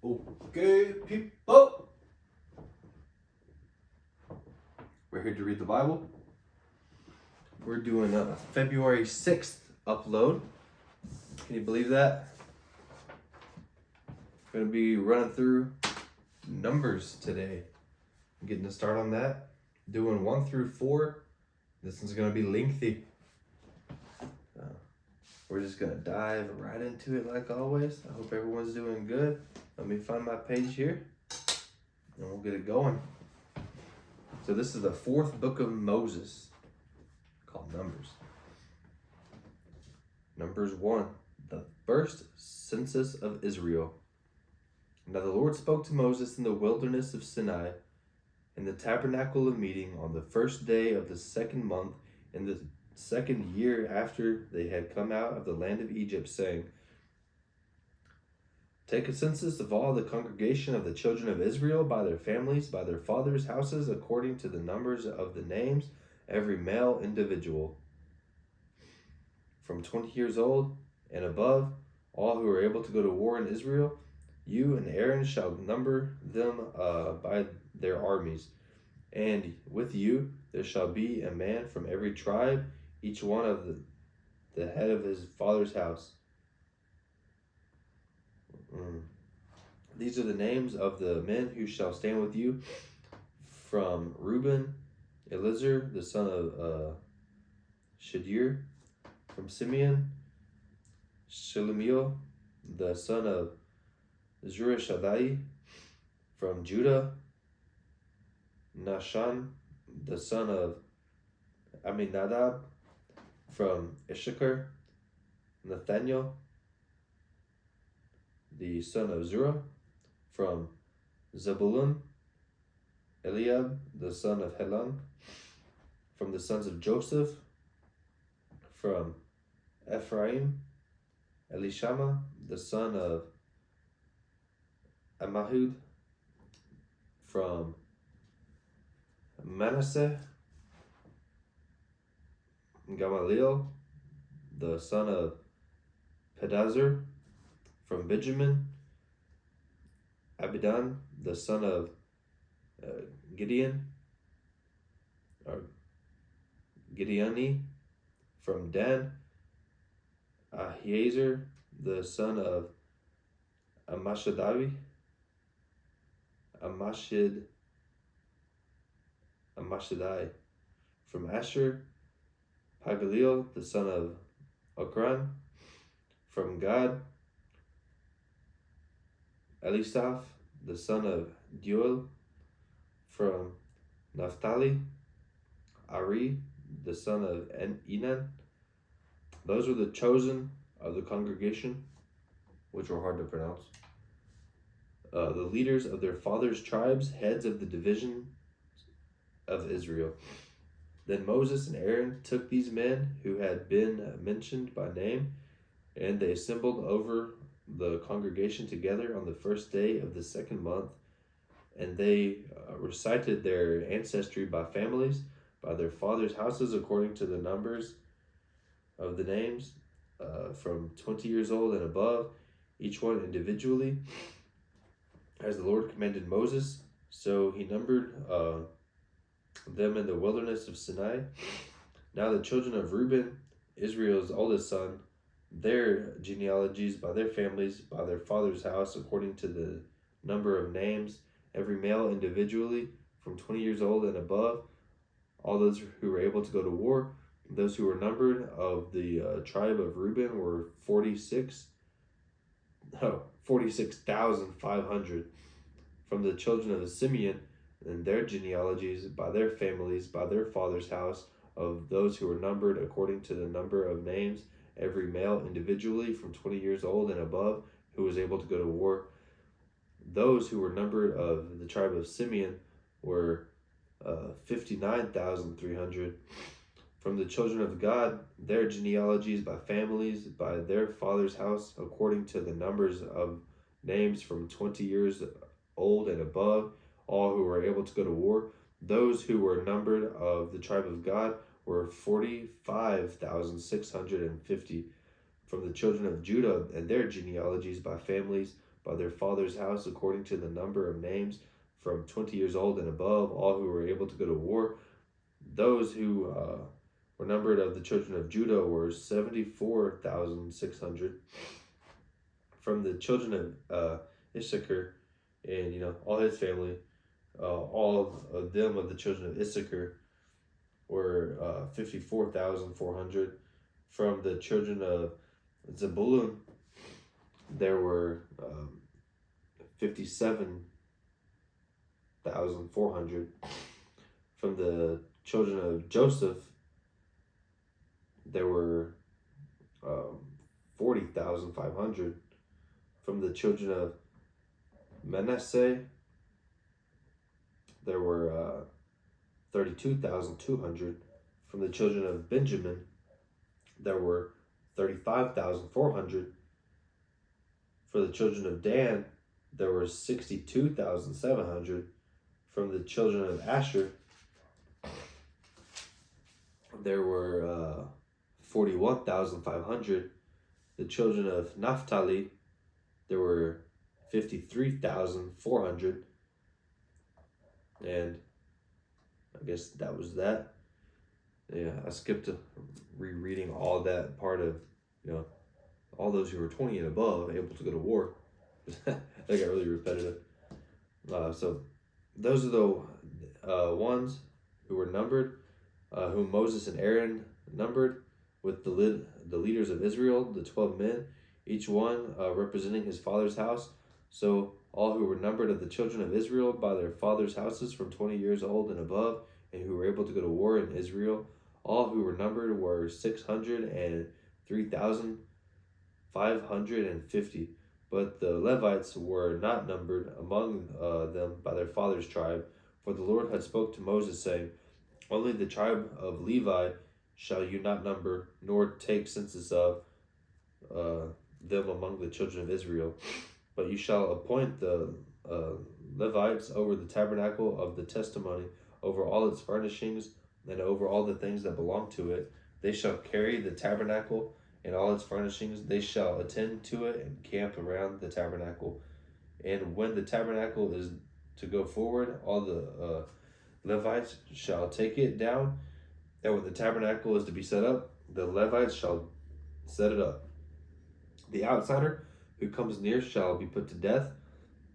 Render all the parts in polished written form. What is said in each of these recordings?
Okay, people. We're here to read the Bible. We're doing a February 6th upload. Can you believe that? Going to be running through Numbers today. Getting to start on that. Doing 1 through 4. This one's going to be lengthy. We're just going to dive right into it like always. I hope everyone's doing good. Let me find my page here and we'll get it going. So this is the 4th book of Moses, called Numbers. Numbers 1, the first census of Israel. Now the Lord spoke to Moses in the wilderness of Sinai, in the tabernacle of meeting, on the first day of the 2nd month, in the 2nd year after they had come out of the land of Egypt, saying, Take a census of all the congregation of the children of Israel by their families, by their fathers' houses, according to the numbers of the names, every male individual. From 20 years old and above, all who are able to go to war in Israel, you and Aaron shall number them by their armies. And with you there shall be a man from every tribe, each one of the head of his father's house. These are the names of the men who shall stand with you. From Reuben, Elizur, the son of Shadir. From Simeon, Shelumiel, the son of Zurishaddai. From Judah, Nahshon, the son of Aminadab. From Issachar, Nathaniel, the son of Zurah. From Zebulun, Eliab, the son of Helon. From the sons of Joseph, from Ephraim, Elishama, the son of Ammihud. From Manasseh, Gamaliel, the son of Pedazur. From Benjamin, Abidan, the son of Gideoni. From Dan, Ahiezer, the son of Ammishaddai. From Asher, Pagiel, the son of Okran. From Gad, Elisaph, the son of Deuel. From Naphtali, Ari, the son of Enan. Those were the chosen of the congregation, which were hard to pronounce. The leaders of their fathers' tribes, heads of the division of Israel. Then Moses and Aaron took these men who had been mentioned by name, and they assembled over the congregation together on the first day of the 2nd month, and they recited their ancestry by families, by their fathers' houses, according to the numbers of the names, from 20 years old and above, each one individually, as the Lord commanded Moses. So he numbered them in the wilderness of Sinai. Now the children of Reuben, Israel's oldest son, their genealogies by their families, by their father's house, according to the number of names, every male individually, from 20 years old and above, all those who were able to go to war. Those who were numbered of the tribe of Reuben were 46,500. From the children of Simeon, and their genealogies by their families, by their father's house, of those who were numbered according to the number of names, every male individually from 20 years old and above who was able to go to war. Those who were numbered of the tribe of Simeon were 59,300. From the children of Gad, their genealogies by families, by their father's house, according to the numbers of names from 20 years old and above, all who were able to go to war. Those who were numbered of the tribe of Gad were 45,650. From the children of Judah and their genealogies by families, by their father's house, according to the number of names, from 20 years old and above, all who were able to go to war. Those who were numbered of the children of Judah were 74,600. From the children of Issachar, and all his family, all of them of the children of Issachar were 54,400. From the children of Zebulun, there were 57,400. From the children of Joseph, there were 40,500. From the children of Manasseh, there were 32,200. From the children of Benjamin, there were 35,400. For the children of Dan, there were 62,700. From the children of Asher, there were 41,500. The children of Naphtali, there were 53,400. And I guess that was that. Yeah, I skipped rereading all that part of, all those who were 20 and above able to go to war. That got really repetitive. So those are the ones who were numbered, whom Moses and Aaron numbered with the leaders of Israel, the 12 men, each one representing his father's house. So all who were numbered of the children of Israel by their father's houses from 20 years old and above, and who were able to go to war in Israel, all who were numbered were 603,550. But the Levites were not numbered among them by their father's tribe, for the Lord had spoke to Moses, saying, only the tribe of Levi shall you not number, nor take census of them among the children of Israel. But you shall appoint the Levites over the tabernacle of the testimony, over all its furnishings, and over all the things that belong to it. They shall carry the tabernacle and all its furnishings. They shall attend to it and camp around the tabernacle. And when the tabernacle is to go forward, all the Levites shall take it down. And when the tabernacle is to be set up, the Levites shall set it up. The outsider who comes near shall be put to death.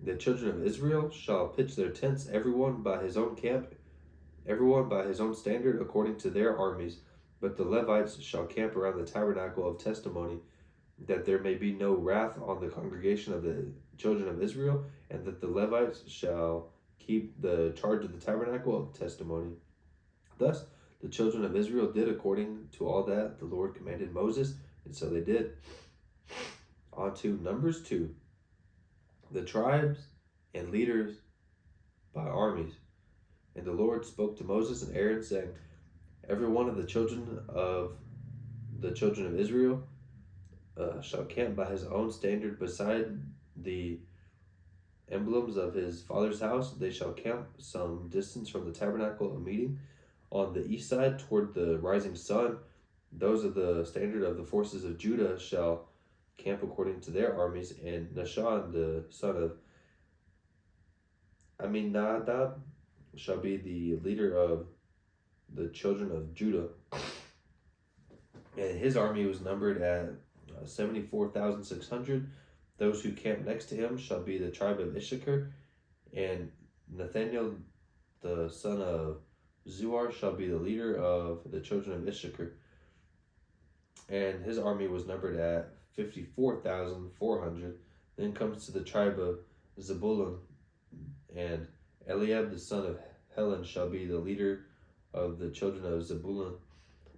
The children of Israel shall pitch their tents, everyone by his own camp, everyone by his own standard, according to their armies. But the Levites shall camp around the tabernacle of testimony, that there may be no wrath on the congregation of the children of Israel, and that the Levites shall keep the charge of the tabernacle of testimony. Thus the children of Israel did according to all that the Lord commanded Moses, and so they did. On to Numbers 2. The tribes and leaders by armies. And the Lord spoke to Moses and Aaron, saying, every one of the children of Israel shall camp by his own standard beside the emblems of his father's house. They shall camp some distance from the tabernacle of meeting on the east side toward the rising sun. Those of the standard of the forces of Judah shall camp according to their armies, and Nahshon, the son of Aminadab, shall be the leader of the children of Judah. And his army was numbered at 74,600. Those who camp next to him shall be the tribe of Issachar, and Nathaniel, the son of Zuar, shall be the leader of the children of Issachar. And his army was numbered at 54,400. Then comes to the tribe of Zebulun, and Eliab, the son of Helon, shall be the leader of the children of Zebulun,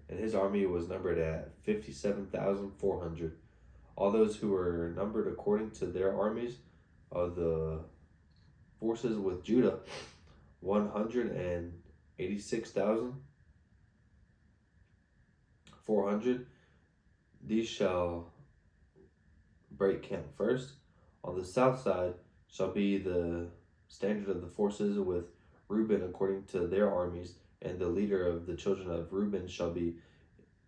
and his army was numbered at 57,400. All those who were numbered according to their armies of the forces with Judah, 186,400. These shall break camp first. On the south side shall be the standard of the forces with Reuben according to their armies, and the leader of the children of Reuben shall be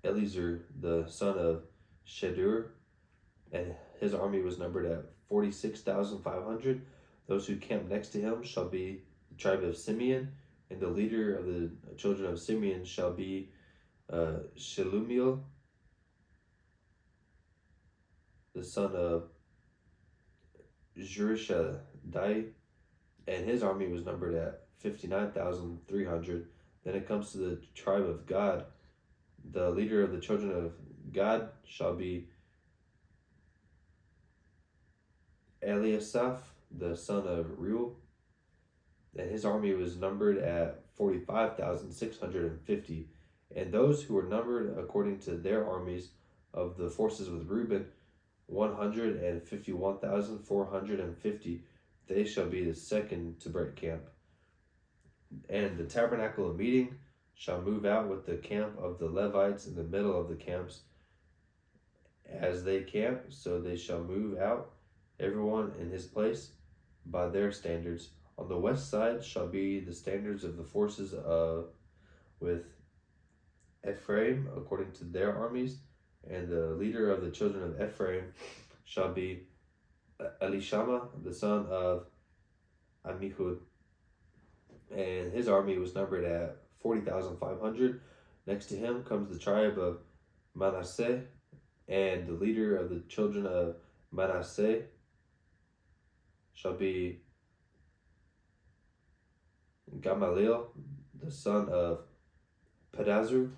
Eliezer, the son of Shedur, and his army was numbered at 46,500. Those who camped next to him shall be the tribe of Simeon, and the leader of the children of Simeon shall be Shelumiel, the son of Zurishaddai, and his army was numbered at 59,300. Then it comes to the tribe of Gad. The leader of the children of Gad shall be Eliasaph, the son of Reuel, and his army was numbered at 45,650. And those who were numbered according to their armies of the forces with Reuben, 151,450. They shall be the second to break camp. And the tabernacle of meeting shall move out with the camp of the Levites in the middle of the camps. As they camp, so they shall move out, everyone in his place, by their standards. On the west side shall be the standards of the forces with Ephraim according to their armies, and the leader of the children of Ephraim shall be Elishama, the son of Amihud, and his army was numbered at 40,500. Next to him comes the tribe of Manasseh, and the leader of the children of Manasseh shall be Gamaliel, the son of Pedazur,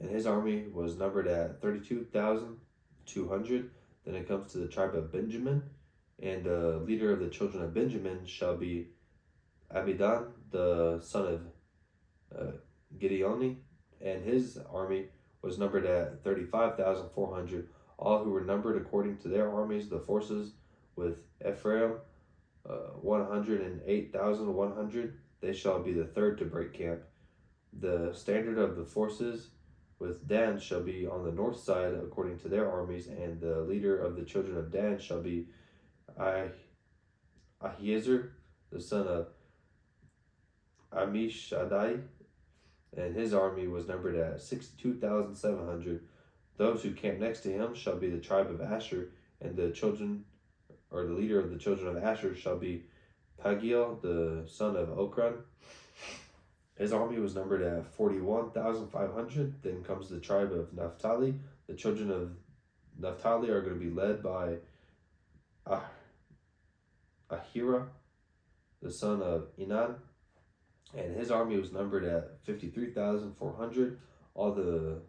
and his army was numbered at 32,200. Then it comes to the tribe of Benjamin, and the leader of the children of Benjamin shall be Abidan, the son of Gideoni, and his army was numbered at 35,400. All who were numbered according to their armies, the forces with Ephraim, 108,100. They shall be the third to break camp. The standard of the forces with Dan shall be on the north side according to their armies, and the leader of the children of Dan shall be Ahiezer, the son of Ammishaddai, and his army was numbered at 62,700. Those who camp next to him shall be the tribe of Asher, and the leader of the children of Asher shall be Pagiel, the son of Okran. His army was numbered at 41,500. Then comes the tribe of Naphtali. The children of Naphtali are going to be led by Ahira, the son of Enan, and his army was numbered at 53,400. All the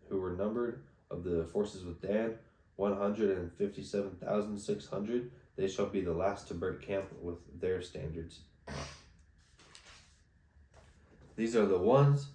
who were numbered of the forces with Dan, 157,600. They shall be the last to break camp with their standards. These are the ones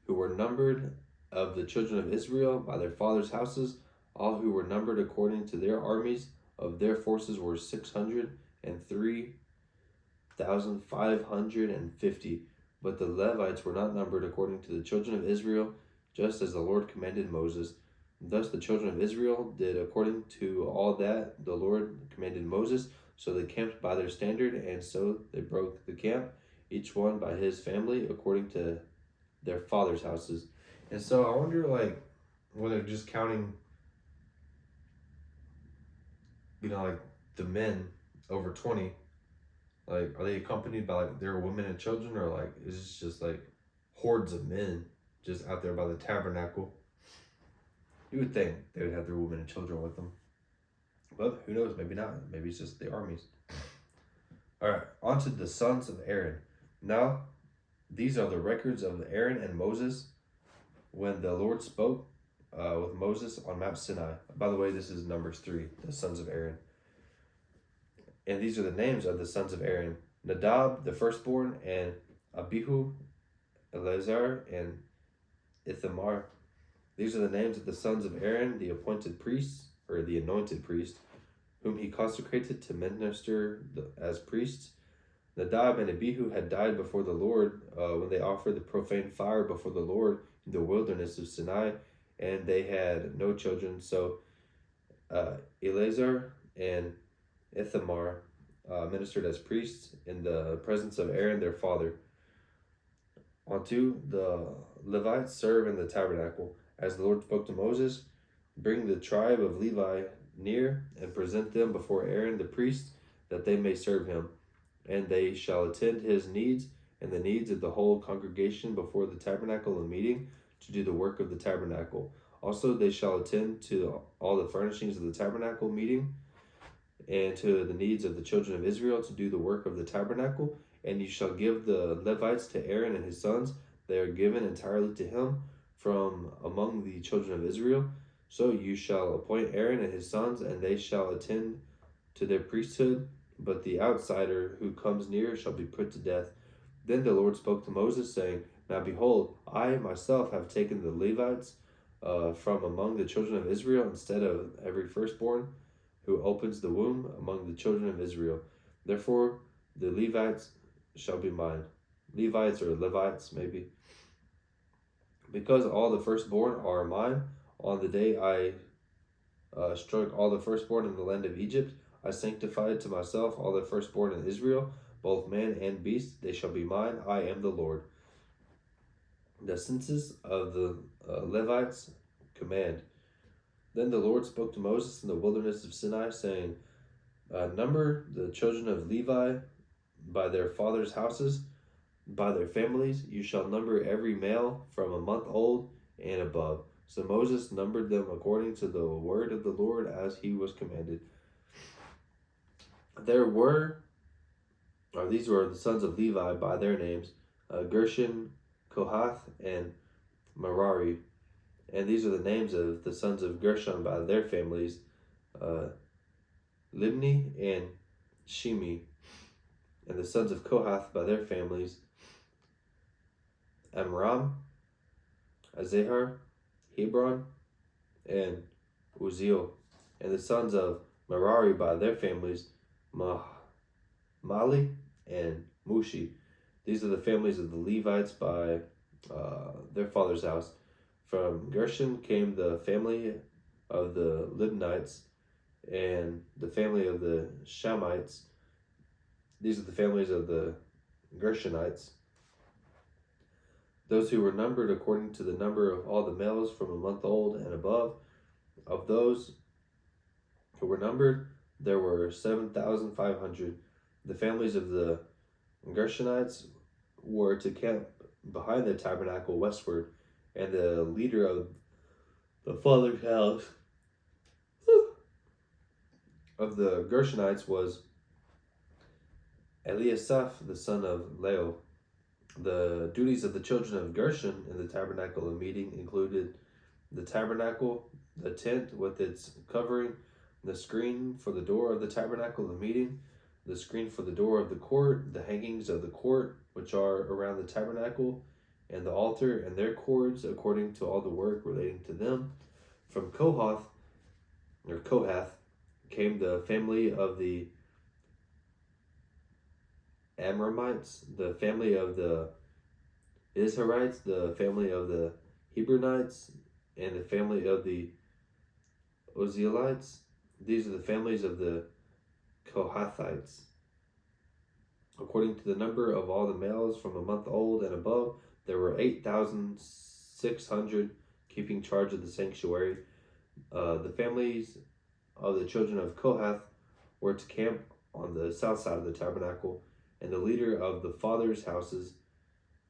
who were numbered of the children of Israel by their fathers' houses. All who were numbered according to their armies of their forces were 603,550. But the Levites were not numbered according to the children of Israel, just as the Lord commanded Moses. Thus the children of Israel did according to all that the Lord commanded Moses. So they camped by their standard, and so they broke the camp, each one by his family according to their fathers' houses. And so I wonder, like, when they're just counting, like the men over 20, like, are they accompanied by like their women and children, or like is it just like hordes of men just out there by the tabernacle? You would think they would have their women and children with them, but who knows? Maybe not. Maybe it's just the armies. All right, on to the sons of Aaron. Now, these are the records of Aaron and Moses when the Lord spoke with Moses on Mount Sinai. By the way, this is Numbers 3, the sons of Aaron. And these are the names of the sons of Aaron: Nadab, the firstborn, and Abihu, Eleazar, and Ithamar. These are the names of the sons of Aaron, the appointed priests, or the anointed priest, whom he consecrated to minister as priests. Nadab and Abihu had died before the Lord when they offered the profane fire before the Lord in the wilderness of Sinai, and they had no children. So Eleazar and Ithamar ministered as priests in the presence of Aaron their father. On to the Levites serve in the tabernacle. As the Lord spoke to Moses, bring the tribe of Levi near and present them before Aaron the priest, that they may serve him. And they shall attend his needs and the needs of the whole congregation before the tabernacle of meeting to do the work of the tabernacle. Also, they shall attend to all the furnishings of the tabernacle meeting and to the needs of the children of Israel to do the work of the tabernacle. And you shall give the Levites to Aaron and his sons. They are given entirely to him from among the children of Israel. So you shall appoint Aaron and his sons, and they shall attend to their priesthood. But the outsider who comes near shall be put to death. Then the Lord spoke to Moses, saying, Now behold, I myself have taken the Levites from among the children of Israel instead of every firstborn who opens the womb among the children of Israel. Therefore the Levites shall be mine. Levites or Levites, maybe. Because all the firstborn are mine, on the day I struck all the firstborn in the land of Egypt, I sanctified to myself all the firstborn in Israel, both man and beast. They shall be mine. I am the Lord. The census of the Levites command. Then the Lord spoke to Moses in the wilderness of Sinai, saying, Number the children of Levi by their fathers' houses, by their families. You shall number every male from a month old and above. So Moses numbered them according to the word of the Lord as he was commanded. These were the sons of Levi by their names, Gershon, Kohath, and Merari. And these are the names of the sons of Gershon by their families, Libni and Shimi. And the sons of Kohath by their families, Amram, Azahar, Hebron, and Uzziel. And the sons of Merari by their families, Mali and Mushi. These are the families of the Levites by their father's house. From Gershon came the family of the Libnites and the family of the Shamites. These are the families of the Gershonites. Those who were numbered according to the number of all the males from a month old and above. Of those who were numbered, there were 7,500. The families of the Gershonites were to camp behind the tabernacle westward, and the leader of the father's house of the Gershonites was Eliasaph, the son of Leo. The duties of the children of Gershon in the tabernacle of meeting included the tabernacle, the tent with its covering, the screen for the door of the tabernacle of meeting, the screen for the door of the court, the hangings of the court which are around the tabernacle, and the altar and their cords according to all the work relating to them. From Kohath came the family of the Amramites, the family of the Israelites, the family of the Hebronites, and the family of the Uzzielites. These are the families of the Kohathites. According to the number of all the males from a month old and above, there were 8,600 keeping charge of the sanctuary. The families of the children of Kohath were to camp on the south side of the tabernacle, and the leader of the fathers' houses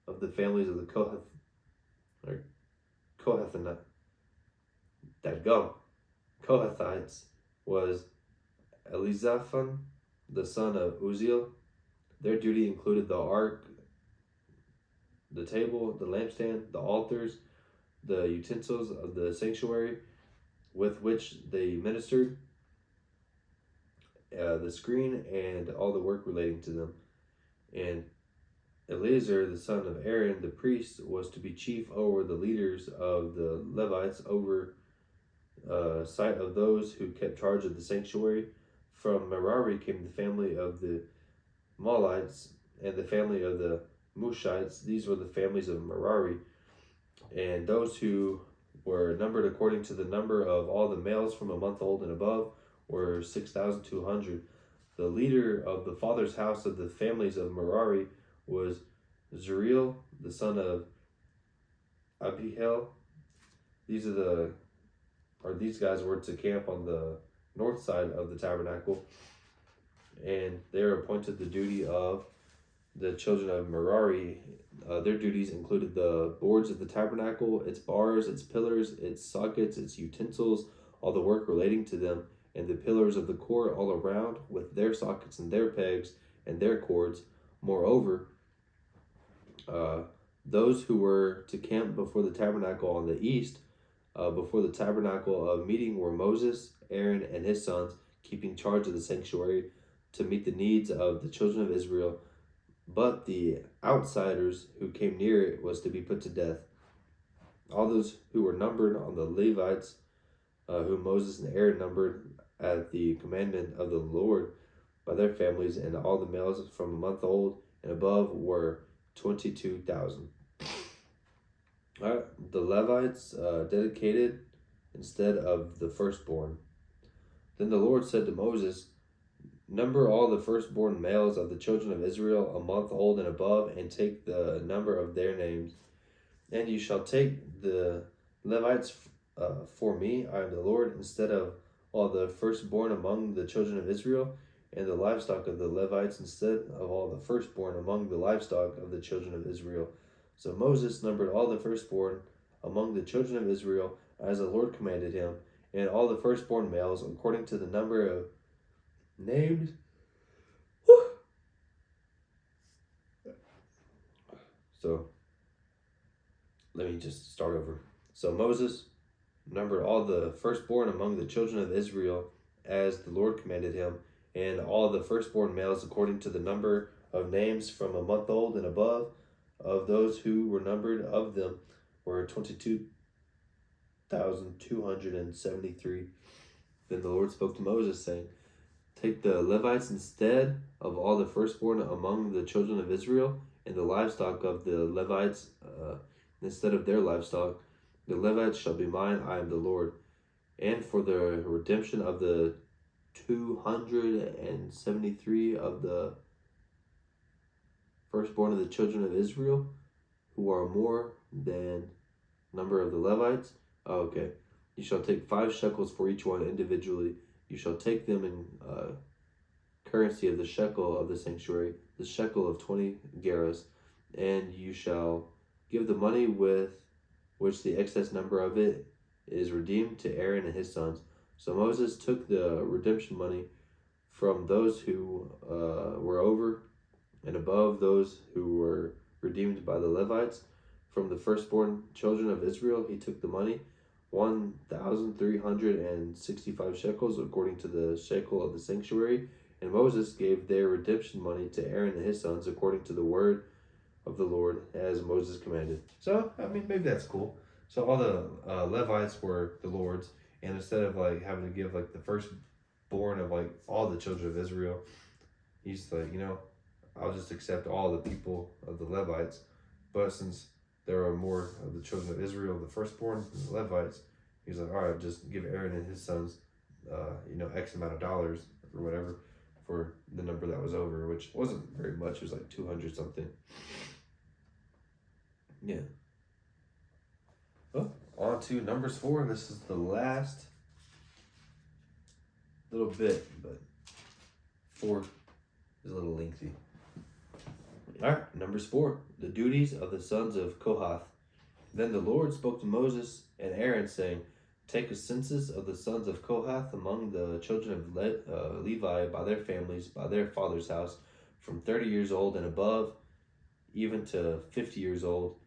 of the families of the Kohathites was Elizaphan, the son of Uzziel. Their duty included the ark, the table, the lampstand, the altars, the utensils of the sanctuary with which they ministered, the screen, and all the work relating to them. And Eleazar, the son of Aaron, the priest, was to be chief over the leaders of the Levites, over sight of those who kept charge of the sanctuary. From Merari came the family of the Malites and the family of the Mushites. These were the families of Merari, and those who were numbered according to the number of all the males from a month old and above were 6,200. The leader of the father's house of the families of Merari was Zuriel, the son of Abihail. These guys were to camp on the north side of the tabernacle, and they are appointed the duty of the children of Merari. Their duties included the boards of the tabernacle, its bars, its pillars, its sockets, its utensils, all the work relating to them, and the pillars of the court all around, with their sockets and their pegs and their cords. Moreover, those who were to camp before the tabernacle on the east, before the tabernacle of meeting, were Moses, Aaron, and his sons, keeping charge of the sanctuary to meet the needs of the children of Israel. But the outsiders who came near it was to be put to death. All those who were numbered on the Levites, whom Moses and Aaron numbered at the commandment of the Lord by their families, and all the males from a month old and above were 22,000. The Levites dedicated instead of the firstborn. Then the Lord said to Moses, "Number all the firstborn males of the children of Israel, a month old and above, and take the number of their names. And you shall take the Levites for me, I am the Lord, instead of all the firstborn among the children of Israel, and the livestock of the Levites instead of all the firstborn among the livestock of the children of Israel." So Moses numbered all the firstborn among the children of Israel, as the Lord commanded him, and all the firstborn males according to the number of named. So let me just start over. So Moses numbered all the firstborn among the children of Israel as the Lord commanded him, and all the firstborn males according to the number of names from a month old and above, of those who were numbered of them were 22,273. Then the Lord spoke to Moses, saying, "Take the Levites instead of all the firstborn among the children of Israel, and the livestock of the Levites instead of their livestock. The Levites shall be mine, I am the Lord. And for the redemption of the 273 of the firstborn of the children of Israel, who are more than number of the Levites." Okay. "You shall take 5 shekels for each one individually. You shall take them in currency of the shekel of the sanctuary, the shekel of 20 gerahs, and you shall give the money with which the excess number of it is redeemed to Aaron and his sons." So Moses took the redemption money from those who were over and above those who were redeemed by the Levites. From the firstborn children of Israel, he took the money, 1,365 shekels, according to the shekel of the sanctuary. And Moses gave their redemption money to Aaron and his sons, according to the word of the Lord, as Moses commanded. So, I mean, maybe that's cool. So all the Levites were the Lord's, and instead of like having to give like the firstborn of like all the children of Israel, he's like, I'll just accept all the people of the Levites. But since there are more of the children of Israel, the firstborn than the Levites, he's like, all right, just give Aaron and his sons, X amount of dollars or whatever for the number that was over, which wasn't very much. It was like 200 something. Yeah. Well, on to Numbers 4. This is the last little bit, but 4 is a little lengthy. Alright, Numbers 4. The duties of the sons of Kohath. Then the Lord spoke to Moses and Aaron, saying, "Take a census of the sons of Kohath among the children of Levi by their families, by their father's house, from 30 years old and above, even to 50 years old,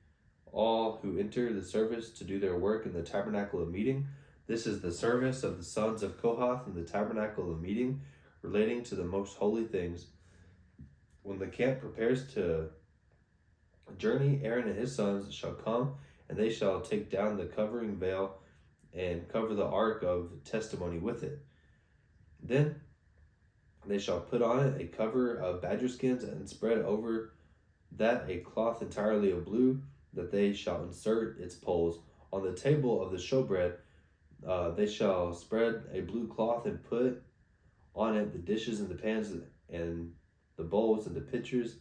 all who enter the service to do their work in the tabernacle of meeting. This is the service of the sons of Kohath in the tabernacle of meeting, relating to the most holy things. When the camp prepares to journey, Aaron and his sons shall come, and they shall take down the covering veil and cover the ark of testimony with it. Then they shall put on it a cover of badger skins, and spread over that a cloth entirely of blue, that they shall insert its poles. On the table of the showbread they shall spread a blue cloth, and put on it the dishes and the pans and the bowls and the pitchers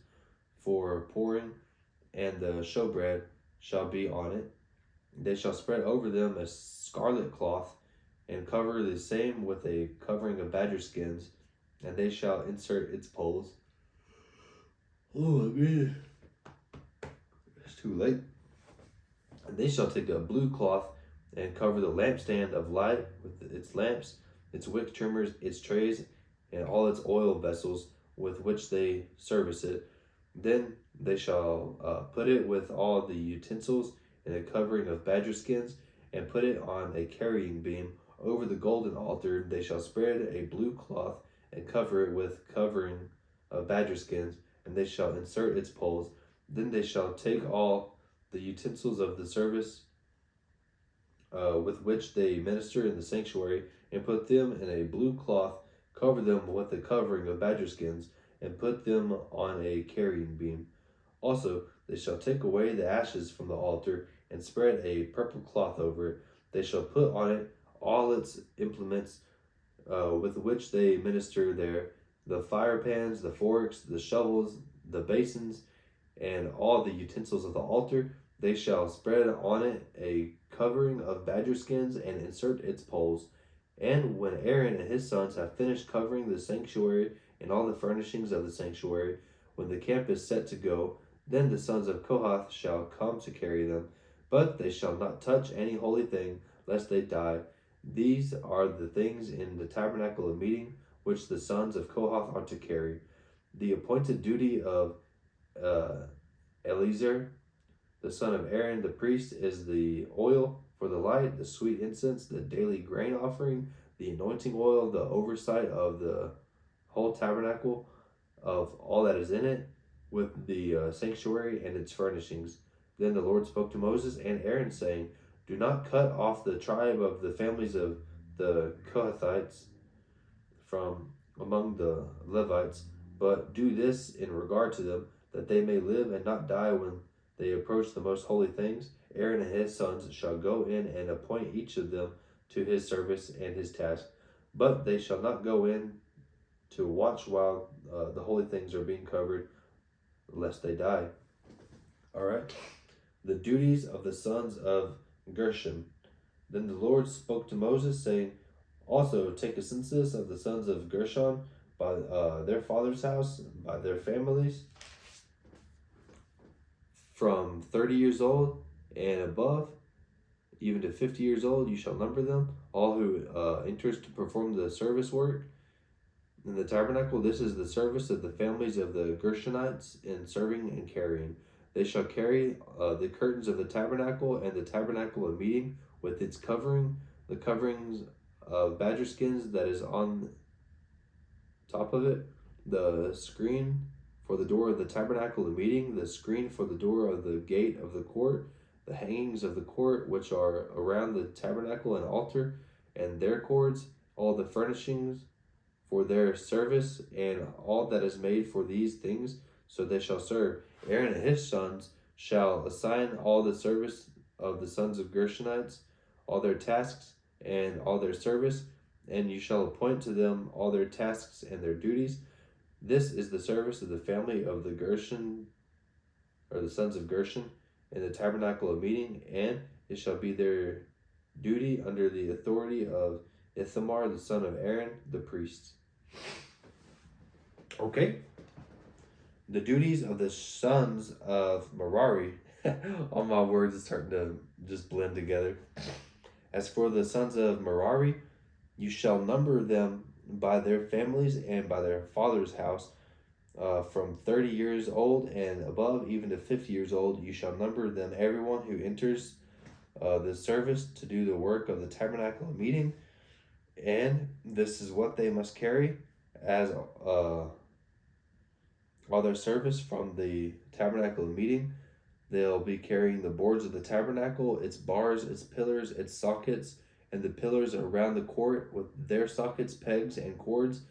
for pouring, and the showbread shall be on it. They shall spread over them a scarlet cloth, and cover the same with a covering of badger skins, and they shall insert its poles. Oh, man. It's too late. And they shall take a blue cloth and cover the lampstand of light with its lamps, its wick trimmers, its trays, and all its oil vessels with which they service it. Then they shall put it with all the utensils in a covering of badger skins, and put it on a carrying beam. Over the golden altar they shall spread a blue cloth, and cover it with covering of badger skins, and they shall insert its poles. Then they shall take all the utensils of the service with which they minister in the sanctuary, and put them in a blue cloth, cover them with a covering of badger skins, and put them on a carrying beam. Also, they shall take away the ashes from the altar, and spread a purple cloth over it. They shall put on it all its implements with which they minister there, the fire pans, the forks, the shovels, the basins, and all the utensils of the altar. They shall spread on it a covering of badger skins, and insert its poles. And when Aaron and his sons have finished covering the sanctuary and all the furnishings of the sanctuary, when the camp is set to go, then the sons of Kohath shall come to carry them. But they shall not touch any holy thing, lest they die. These are the things in the tabernacle of meeting, which the sons of Kohath are to carry. The appointed duty of Eleazar, the son of Aaron, the priest, is the oil for the light, the sweet incense, the daily grain offering, the anointing oil, the oversight of the whole tabernacle, of all that is in it, with the sanctuary and its furnishings. Then the Lord spoke to Moses and Aaron, saying, Do not cut off the tribe of the families of the Kohathites from among the Levites, but do this in regard to them, that they may live and not die when they approach the most holy things. Aaron and his sons shall go in and appoint each of them to his service and his task, but they shall not go in to watch while the holy things are being covered, lest they die. All right. The duties of the sons of Gershon. Then the Lord spoke to Moses, saying, Also take a census of the sons of Gershon by their father's house, by their families, from 30 years old and above, even to 50 years old, you shall number them, all who enters to perform the service work in the tabernacle. This is the service of the families of the Gershonites in serving and carrying. They shall carry the curtains of the tabernacle and the tabernacle of meeting with its covering, the coverings of badger skins that is on top of it, the screen for the door of the tabernacle of meeting, the screen for the door of the gate of the court, the hangings of the court which are around the tabernacle and altar, and their cords, all the furnishings for their service, and all that is made for these things, so they shall serve. Aaron and his sons shall assign all the service of the sons of Gershonites, all their tasks and all their service, and you shall appoint to them all their tasks and their duties. This is the service of the family of the Gershon, or the sons of Gershon, in the tabernacle of meeting, and it shall be their duty under the authority of Ithamar, the son of Aaron, the priest. Okay. The duties of the sons of Merari. All my words are starting to just blend together. As for the sons of Merari, you shall number them by their families and by their father's house, from 30 years old and above, even to 50 years old. You shall number them, everyone who enters the service to do the work of the tabernacle of meeting. And this is what they must carry as all their service from the tabernacle of meeting. They'll be carrying the boards of the tabernacle, its bars, its pillars, its sockets, and the pillars around the court with their sockets, pegs, and cords,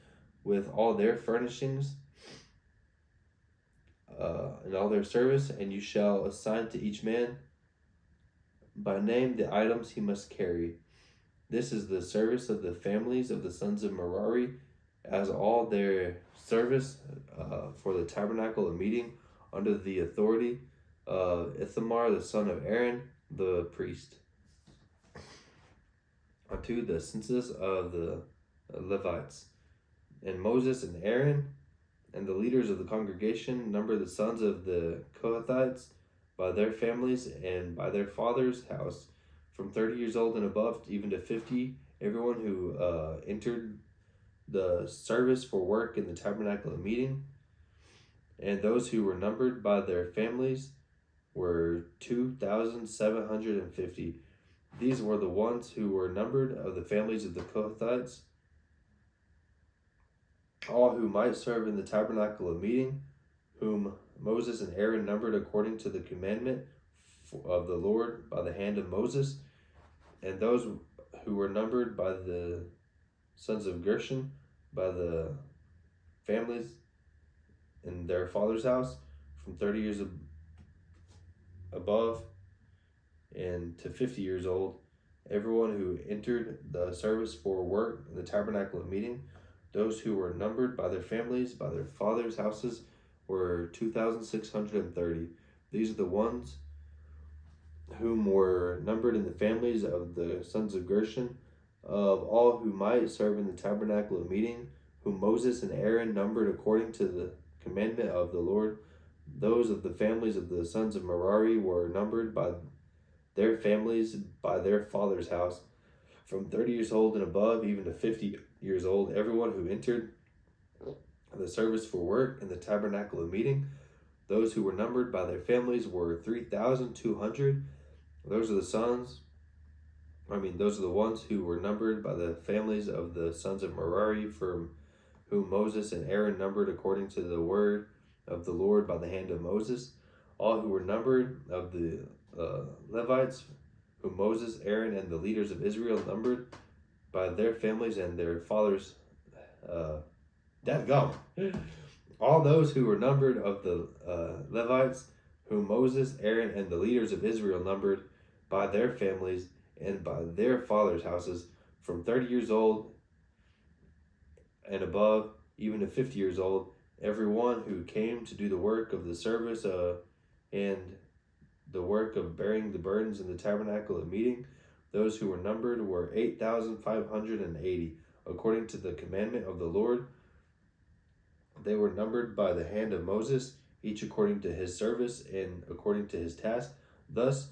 with all their furnishings and all their service. And you shall assign to each man by name the items he must carry. This is the service of the families of the sons of Merari, as all their service for the tabernacle of meeting, under the authority of Ithamar, the son of Aaron, the priest. unto the census of the Levites. And Moses and Aaron and the leaders of the congregation numbered the sons of the Kohathites by their families and by their father's house, from 30 years old and above, even to 50, everyone who entered the service for work in the tabernacle of meeting. And those who were numbered by their families were 2,750. These were the ones who were numbered of the families of the Kohathites, all who might serve in the tabernacle of meeting, whom Moses and Aaron numbered according to the commandment of the Lord by the hand of Moses. And those who were numbered by the sons of Gershon, by the families in their father's house, from 30 years above and to 50 years old, everyone who entered the service for work in the tabernacle of meeting. Those who were numbered by their families, by their fathers' houses, were 2,630. These are the ones whom were numbered in the families of the sons of Gershon, of all who might serve in the tabernacle of meeting, whom Moses and Aaron numbered according to the commandment of the Lord. Those of the families of the sons of Merari were numbered by their families, by their father's house, from 30 years old and above, even to 50 years old, everyone who entered the service for work in the tabernacle of meeting. Those who were numbered by their families were 3,200. Those are the ones who were numbered by the families of the sons of Merari, from whom Moses and Aaron numbered according to the word of the Lord by the hand of Moses. All who were numbered of the Levites, whom Moses, Aaron, and the leaders of Israel numbered by their families and their fathers. All those who were numbered of the Levites, whom Moses, Aaron, and the leaders of Israel numbered by their families and by their fathers' houses, from 30 years old and above, even to 50 years old, everyone who came to do the work of the service and the work of bearing the burdens in the tabernacle of meeting. Those who were numbered were 8,580, according to the commandment of the Lord. They were numbered by the hand of Moses, each according to his service and according to his task. Thus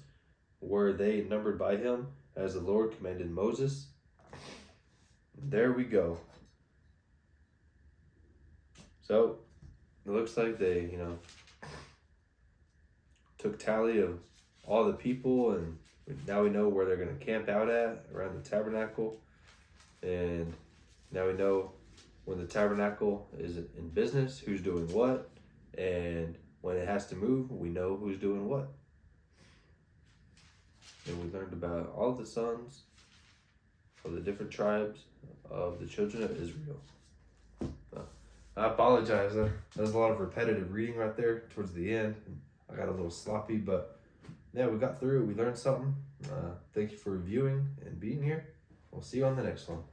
were they numbered by him, as the Lord commanded Moses. There we go. So it looks like they, took tally of all the people, and now we know where they're going to camp out at around the tabernacle. And now we know when the tabernacle is in business, who's doing what, and when it has to move, we know who's doing what. And we learned about all the sons of the different tribes of the children of Israel. I apologize. There's a lot of repetitive reading right there towards the end. I got a little sloppy, but yeah, we got through it. We learned something. Thank you for reviewing and being here. We'll see you on the next one.